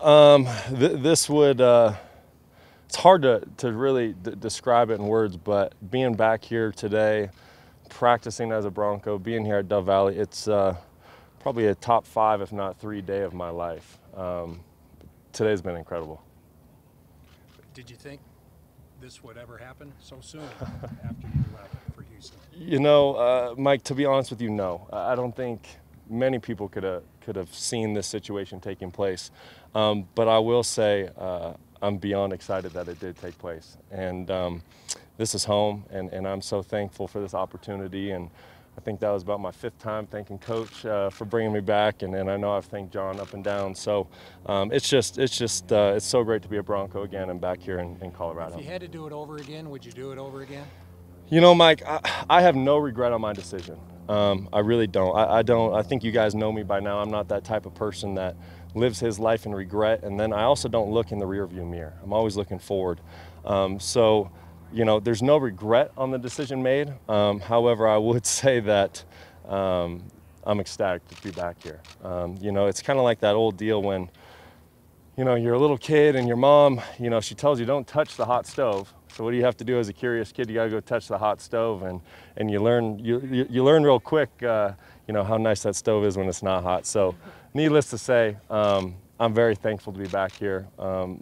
This would, it's hard to really describe it in words, but being back here today, practicing as a Bronco, being here at Dove Valley, it's probably a top 5, if not 3 day of my life. Today's been incredible. Did you think this would ever happen so soon after you left for Houston? You know, Mike, to be honest with you, no. I don't think many people could have seen this situation taking place. But I will say I'm beyond excited that it did take place. And this is home, and I'm so thankful for this opportunity. And I think that was about my 5th time thanking Coach for bringing me back, and I know I've thanked John up and down. So it's so great to be a Bronco again and back here in Colorado. If you had to do it over again, would you do it over again? You know, Mike, I have no regret on my decision. I really don't. I don't. I think you guys know me by now. I'm not that type of person that lives his life in regret, and then I also don't look in the rearview mirror. I'm always looking forward. So, you know, there's no regret on the decision made. However, I would say that I'm ecstatic to be back here. You know, it's kind of like that old deal when, you know, you're a little kid and your mom, you know, she tells you don't touch the hot stove. So what do you have to do as a curious kid? You got to go touch the hot stove, and you learn real quick, you know, how nice that stove is when it's not hot. So, needless to say, I'm very thankful to be back here.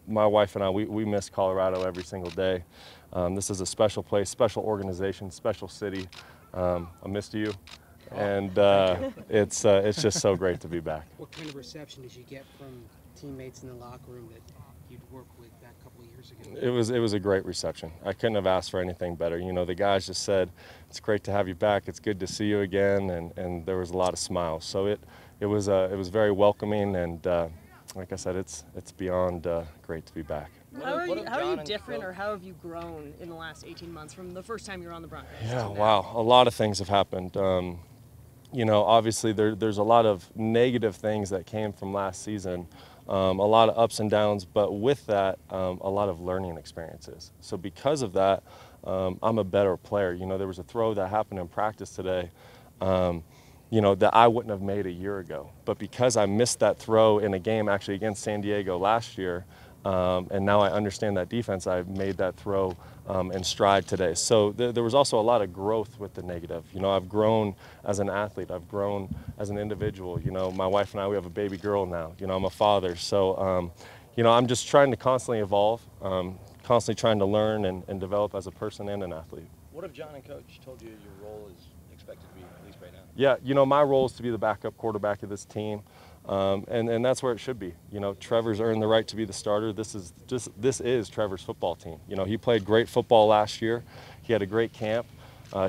My wife and I, we miss Colorado every single day. This is a special place, special organization, special city. I missed you, and it's just so great to be back. What kind of reception did you get from teammates in the locker room that you'd worked with that couple of years ago? It was a great reception. I couldn't have asked for anything better. You know, the guys just said, "It's great to have you back. It's good to see you again," and there was a lot of smiles. So it was very welcoming, and like I said, it's beyond great to be back. How are you different, or how have you grown in the last 18 months from the first time you were on the Broncos? Yeah, wow, a lot of things have happened. You know, obviously there's a lot of negative things that came from last season, a lot of ups and downs, but with that, a lot of learning experiences. So because of that, I'm a better player. You know, there was a throw that happened in practice today, you know, that I wouldn't have made a year ago. But because I missed that throw in a game actually against San Diego last year, and now I understand that defense, I've made that throw in stride today. So there was also a lot of growth with the negative. You know, I've grown as an athlete. I've grown as an individual. You know, my wife and I, we have a baby girl now. You know, I'm a father. So, you know, I'm just trying to constantly evolve, constantly trying to learn and develop as a person and an athlete. What have John and Coach told you your role is expected to be, at least right now? Yeah, you know, my role is to be the backup quarterback of this team. And that's where it should be. You know, Trevor's earned the right to be the starter. This is Trevor's football team. You know, he played great football last year. He had a great camp.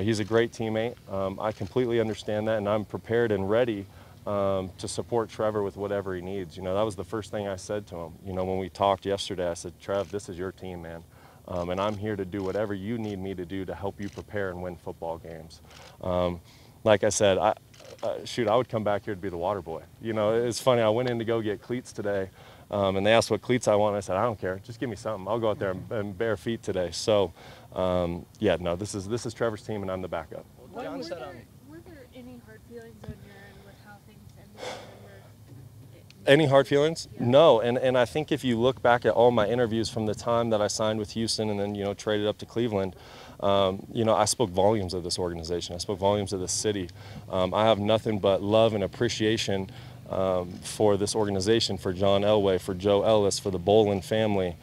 He's a great teammate. I completely understand that, and I'm prepared and ready to support Trevor with whatever he needs. You know, that was the first thing I said to him. You know, when we talked yesterday, I said, "Trev, this is your team, man. And I'm here to do whatever you need me to do to help you prepare and win football games." Like I said, I would come back here to be the water boy. You know, it's funny, I went in to go get cleats today, and they asked what cleats I want. I said, "I don't care, just give me something. I'll go out there and bare feet today." So, yeah, no, this is Trevor's team, and I'm the backup. Were there any hard feelings on your end with how things ended? Any hard feelings? Yeah. No, and I think if you look back at all my interviews from the time that I signed with Houston and then, you know, traded up to Cleveland, you know, I spoke volumes of this organization. I spoke volumes of this city. I have nothing but love and appreciation for this organization, for John Elway, for Joe Ellis, for the Bolin family,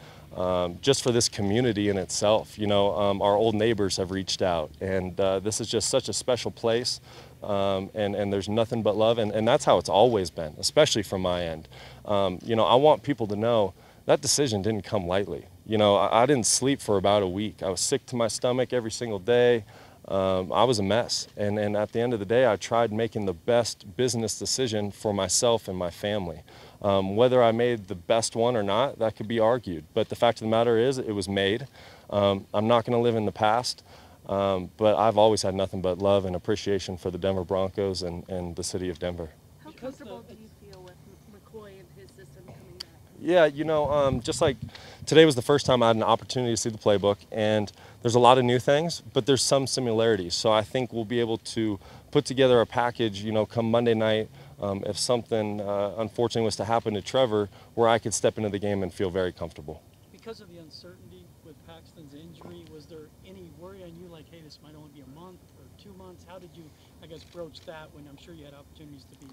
just for this community in itself. You know, our old neighbors have reached out, and this is just such a special place. And there's nothing but love, and that's how it's always been, especially from my end. You know, I want people to know that decision didn't come lightly. You know, I didn't sleep for about a week. I was sick to my stomach every single day. I was a mess, and at the end of the day, I tried making the best business decision for myself and my family. Whether I made the best one or not, that could be argued, but the fact of the matter is it was made. I'm not going to live in the past. But I've always had nothing but love and appreciation for the Denver Broncos and the city of Denver. How comfortable do you feel with McCoy and his system coming back? Yeah, you know, just like today was the first time I had an opportunity to see the playbook, and there's a lot of new things, but there's some similarities. So I think we'll be able to put together a package, come Monday night, if something unfortunately was to happen to Trevor, where I could step into the game and feel very comfortable. Because of the uncertainty with Paxton's injury, was there any worry on you, like, hey, this might only be a month or 2 months? How did you, I guess, broach that when I'm sure you had opportunities to be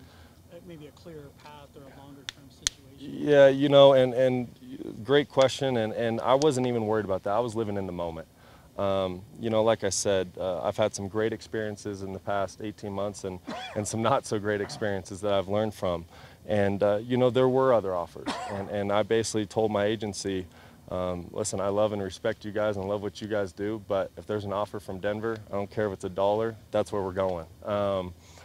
maybe a clearer path or a longer-term situation? Yeah, and great question, and I wasn't even worried about that. I was living in the moment. Like I said, I've had some great experiences in the past 18 months and some not so great experiences that I've learned from. And, there were other offers. And I basically told my agency, listen, I love and respect you guys and love what you guys do, but if there's an offer from Denver, I don't care if it's $1, that's where we're going.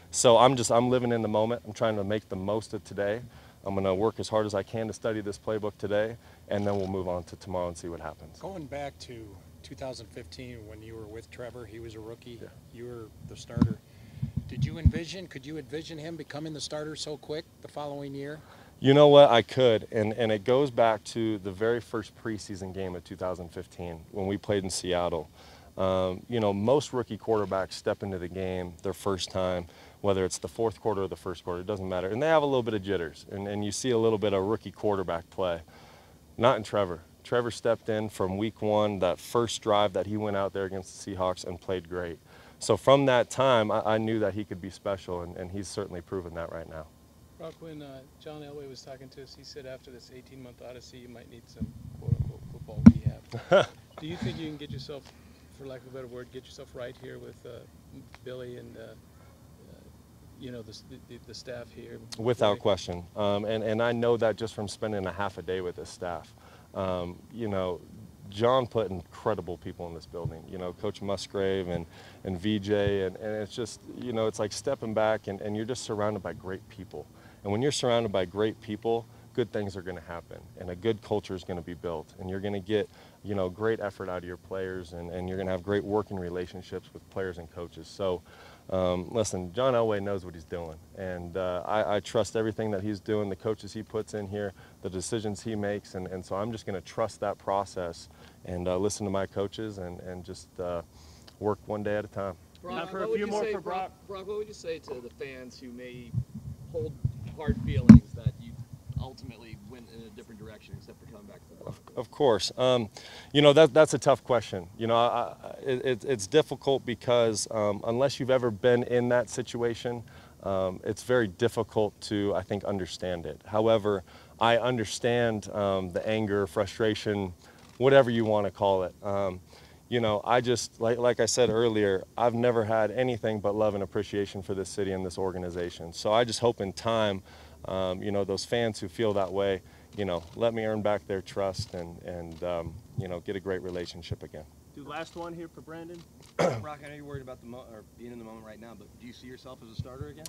So I'm living in the moment. I'm trying to make the most of today. I'm going to work as hard as I can to study this playbook today, and then we'll move on to tomorrow and see what happens. Going back to 2015 when you were with Trevor, he was a rookie, yeah. You were the starter. Could you envision him becoming the starter so quick the following year? You know what, I could, and it goes back to the very first preseason game of 2015 when we played in Seattle. Most rookie quarterbacks step into the game their first time, whether it's the fourth quarter or the first quarter, it doesn't matter. And they have a little bit of jitters, and you see a little bit of rookie quarterback play. Not in Trevor. Trevor stepped in from week 1, that first drive that he went out there against the Seahawks and played great. So from that time, I knew that he could be special, and he's certainly proven that right now. Brock, when John Elway was talking to us, he said after this 18-month odyssey, you might need some quote-unquote football rehab. Do you think you can get yourself, for lack of a better word, get yourself right here with Billy and the staff here? Without question, and I know that just from spending a half a day with his staff. John put incredible people in this building, Coach Musgrave and VJ, and it's just, it's like stepping back and you're just surrounded by great people. And when you're surrounded by great people, good things are going to happen, and a good culture is going to be built, and you're going to get, great effort out of your players, and you're going to have great working relationships with players and coaches. So, listen, John Elway knows what he's doing, and I trust everything that he's doing, the coaches he puts in here, the decisions he makes, and so I'm just going to trust that process and listen to my coaches and just work one day at a time. Brock, what would you say to the fans who may hold hard feelings that you ultimately went in a different direction except for coming back to the Broncos? Of course. That's a tough question. It's difficult because unless you've ever been in that situation, it's very difficult to, I think, understand it. However, I understand the anger, frustration, whatever you want to call it. I just, like I said earlier, I've never had anything but love and appreciation for this city and this organization. So I just hope in time, those fans who feel that way, let me earn back their trust and get a great relationship again. Do last one here for Brandon. Brock, I know you're worried about being in the moment right now, but do you see yourself as a starter again?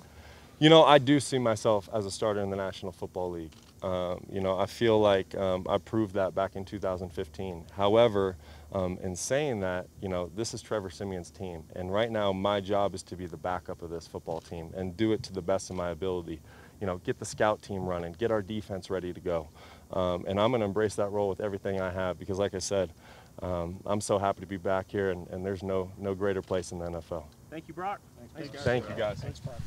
I do see myself as a starter in the National Football League. I feel like I proved that back in 2015. However, in saying that, this is Trevor Siemian's team, and right now my job is to be the backup of this football team and do it to the best of my ability. Get the scout team running, get our defense ready to go, and I'm going to embrace that role with everything I have because, like I said, I'm so happy to be back here, and there's no greater place in the NFL. Thank you, Brock. Thank you, guys. Thanks, Brock.